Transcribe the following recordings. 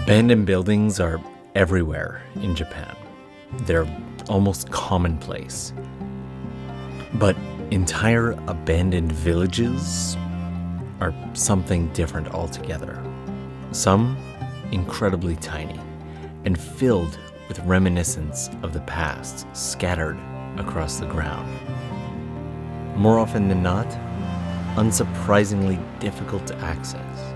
Abandoned buildings are everywhere in Japan. They're almost commonplace. But entire abandoned villages are something different altogether. Some incredibly tiny and filled with reminiscence of the past scattered across the ground. More often than not, unsurprisingly difficult to access.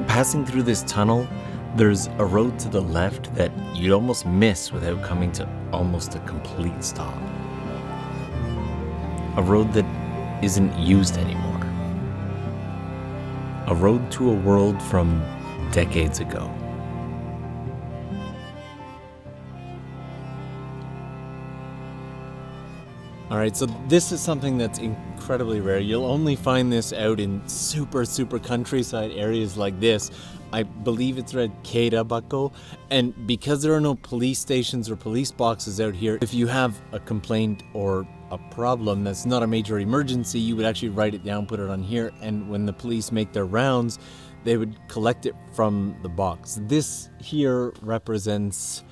Passing through this tunnel, there's a road to the left that you'd almost miss without coming to almost a complete stop. A road that isn't used anymore. A road to a world from decades ago. Alright, so this is something that's incredibly rare. You'll only find this out in super countryside areas like this. I believe it's read Keida Bako, and because there are no police stations or police boxes out here, if you have a complaint or a problem that's not a major emergency, you would actually write it down, put it on here, and when the police make their rounds, they would collect it from the box. This here represents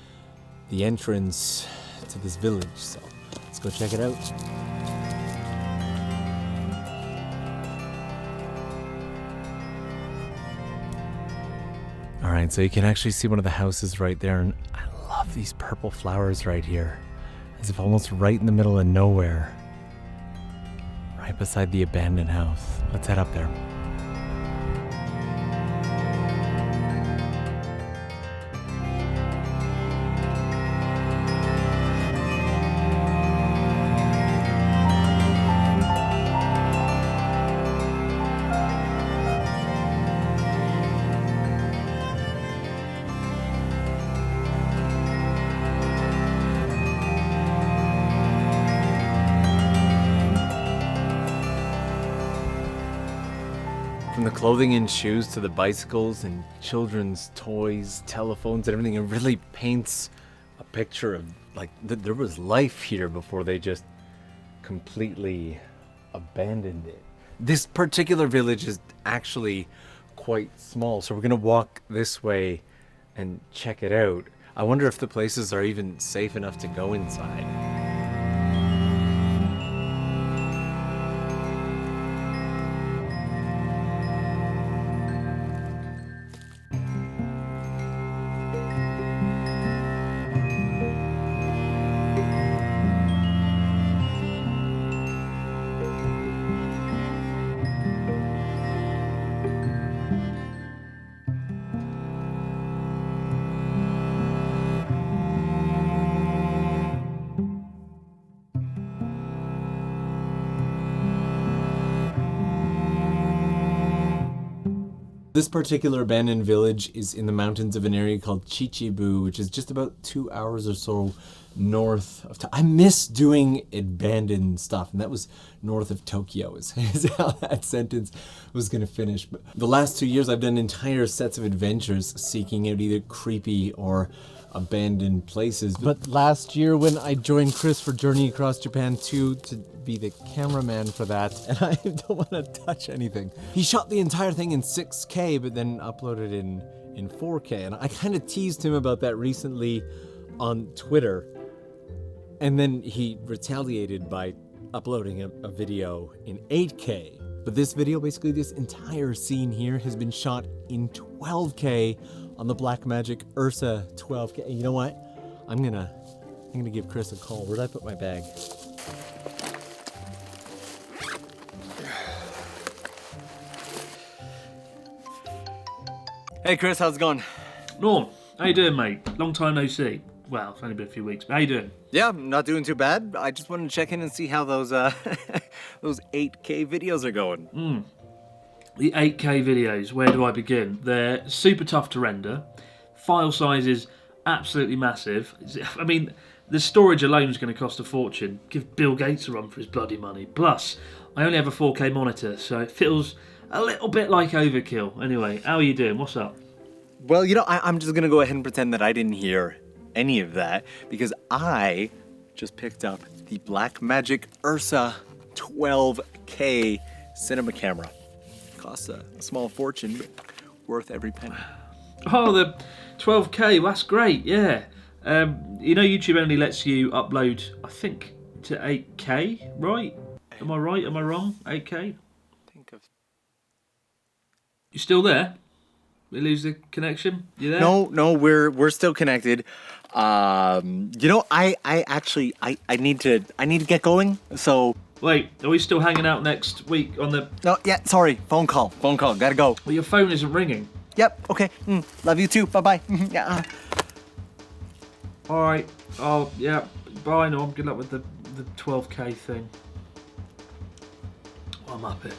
the entrance to this village, so let's go check it out. Alright, so you can actually see one of the houses right there, and I love these purple flowers right here. As if almost right in the middle of nowhere. Right beside the abandoned house. Let's head up there. From the clothing and shoes to the bicycles and children's toys, telephones, and everything, it really paints a picture of like there was life here before they just completely abandoned it. This particular village is actually quite small, so we're gonna walk this way and check it out. I wonder if the places are even safe enough to go inside. This particular abandoned village is in the mountains of an area called Chichibu, which is just about 2 hours or so north of I miss doing abandoned stuff, and that was north of Tokyo is how that sentence was going to finish. But the last 2 years I've done entire sets of adventures seeking out either creepy or abandoned places. But last year when I joined Chris for Journey Across Japan 2 to be the cameraman for that, and I don't want to touch anything. He shot the entire thing in 6K but then uploaded in 4K, and I kind of teased him about that recently on Twitter, and then he retaliated by uploading a video in 8K. But this video, basically this entire scene here, has been shot in 12K on the Blackmagic URSA 12K. You know what? I'm gonna give Chris a call. Where'd I put my bag? Hey Chris, how's it going? Norm, how you doing, mate? Long time no see. Well, it's only been a few weeks, but how you doing? Yeah, I'm not doing too bad. I just wanted to check in and see how those those 8K videos are going. The 8K videos, where do I begin? They're super tough to render. File size is absolutely massive. I mean, the storage alone is going to cost a fortune. Give Bill Gates a run for his bloody money. Plus, I only have a 4K monitor, so it feels a little bit like overkill. Anyway, how are you doing? What's up? Well, you know, I'm just going to go ahead and pretend that I didn't hear any of that, because I just picked up the Blackmagic URSA 12K cinema camera. Costs a small fortune, but worth every penny. Oh, the 12K, that's great, yeah. You know YouTube only lets you upload, I think, to 8K, right? Am I right? Am I wrong? 8K? Think of... You still there? We lose the connection? You there? No, we're still connected. You know, I actually need to get going. So Wait, are we still hanging out next week on the... no, yeah, sorry, phone call, gotta go. Well, your phone isn't ringing. Yep, okay, love you too, bye bye. Yeah. Alright, oh, yeah, bye Norm, good luck with the 12K thing. Oh, I'm up it.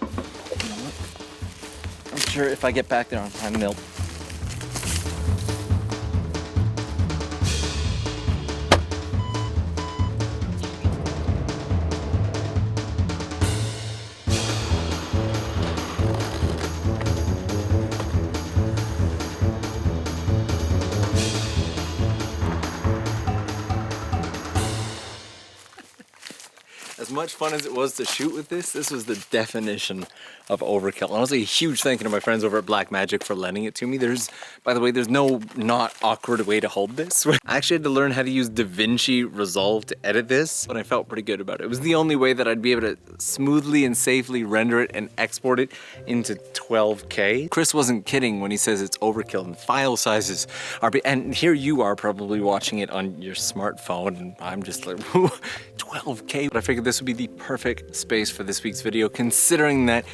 I'm sure if I get back there on time, they'll... As much fun as it was to shoot with this was the definition of overkill. Honestly, a huge thank you to my friends over at Blackmagic for lending it to me. By the way, there's no not awkward way to hold this. I actually had to learn how to use DaVinci Resolve to edit this, but I felt pretty good about it. It was the only way that I'd be able to smoothly and safely render it and export it into 12K. Chris wasn't kidding when he says it's overkill and file sizes are and here you are probably watching it on your smartphone and I'm just like 12K. But I figured this would be the perfect space for this week's video, considering that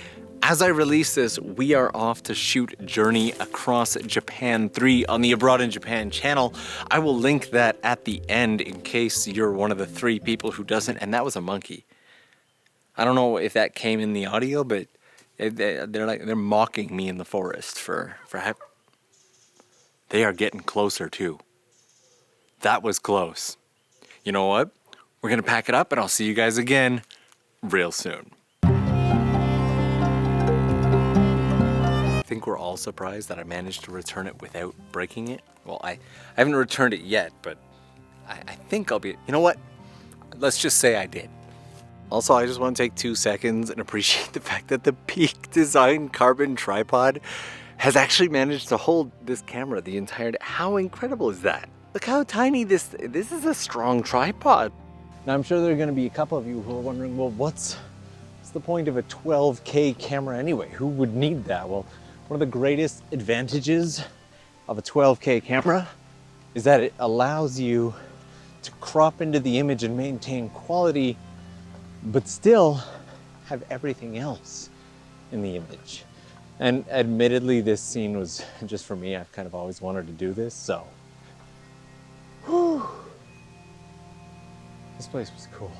as I release this, we are off to shoot Journey Across Japan 3 on the Abroad in Japan channel. I will link that at the end in case you're one of the 3 people who doesn't, and that was a monkey. I don't know if that came in the audio, but they're mocking me in the forest for they are getting closer too. That was close. You know what? We're gonna pack it up and I'll see you guys again real soon. I think we're all surprised that I managed to return it without breaking it. Well, I haven't returned it yet, but I think I'll be, you know what? Let's just say I did. Also, I just want to take 2 seconds and appreciate the fact that the Peak Design carbon tripod has actually managed to hold this camera the entire day. How incredible is that? Look how tiny this is a strong tripod. Now I'm sure there are going to be a couple of you who are wondering, well, what's the point of a 12K camera anyway? Who would need that? Well, one of the greatest advantages of a 12K camera is that it allows you to crop into the image and maintain quality, but still have everything else in the image. And admittedly, this scene was just for me. I've kind of always wanted to do this, so. Whew. This place was cool.